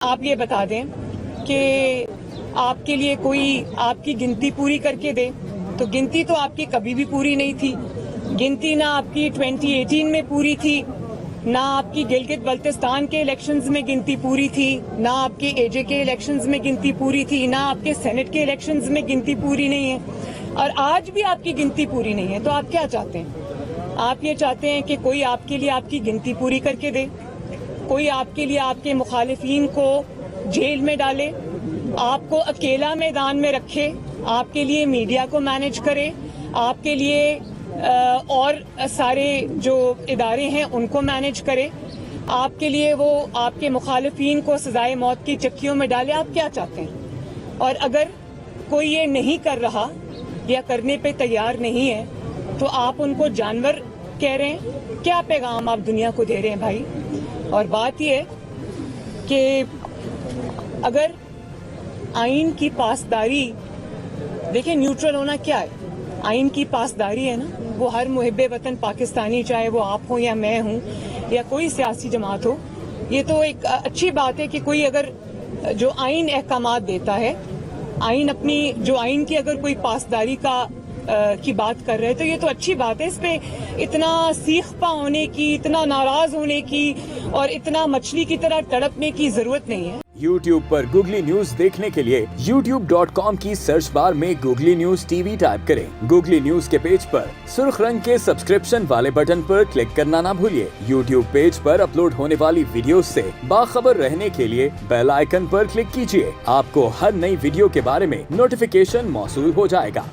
آپ یہ بتا دیں کہ آپ کے لیے کوئی آپ کی گنتی پوری کر کے دے، تو گنتی تو آپ کی کبھی بھی پوری نہیں تھی. گنتی نہ آپ کی 2018 میں پوری تھی، نہ آپ کی گلگت بلتستان کے الیکشنز میں گنتی پوری تھی، نہ آپ کے اے جے کے الیکشنز میں گنتی پوری تھی، نہ آپ کے سینٹ کے الیکشنز میں گنتی پوری نہیں ہے، اور آج بھی آپ کی گنتی پوری نہیں ہے. تو آپ کیا چاہتے ہیں؟ آپ یہ چاہتے ہیں کہ کوئی آپ کے لیے آپ کی گنتی پوری کر کے دے، کوئی آپ کے لیے آپ کے مخالفین کو جیل میں ڈالے، آپ کو اکیلا میدان میں رکھے، آپ کے لیے میڈیا کو مینج کرے، آپ کے لیے اور سارے جو ادارے ہیں ان کو مینج کرے، آپ کے لیے وہ آپ کے مخالفین کو سزائے موت کی چکیوں میں ڈالے. آپ کیا چاہتے ہیں؟ اور اگر کوئی یہ نہیں کر رہا یا کرنے پہ تیار نہیں ہے تو آپ ان کو جانور کہہ رہے ہیں. کیا پیغام آپ دنیا کو دے رہے ہیں بھائی؟ اور بات یہ ہے کہ اگر آئین کی پاسداری، دیکھیں نیوٹرل ہونا کیا ہے؟ آئین کی پاسداری ہے نا، وہ ہر محب وطن پاکستانی، چاہے وہ آپ ہوں یا میں ہوں یا کوئی سیاسی جماعت ہو، یہ تو ایک اچھی بات ہے کہ کوئی اگر جو آئین احکامات دیتا ہے، آئین اپنی جو آئین کی اگر کوئی پاسداری کی بات کر رہے تو یہ تو اچھی بات ہے. اس پہ اتنا سیخ پا ہونے کی، اتنا ناراض ہونے کی اور اتنا مچھلی کی طرح تڑپنے کی ضرورت نہیں ہے. YouTube پر گوگلی نیوز دیکھنے کے لیے youtube.com کی سرچ بار میں googly news T V type کریں. گوگلی نیوز کے پیج پر سرخ رنگ کے سبسکرپشن والے بٹن پر کلک کرنا نہ بھولیے. YouTube پیج پر اپلوڈ ہونے والی ویڈیوز سے باخبر رہنے کے لیے بیل آئیکن پر کلک کیجیے. آپ کو ہر نئی ویڈیو کے بارے میں نوٹیفیکیشن موصول ہو جائے گا.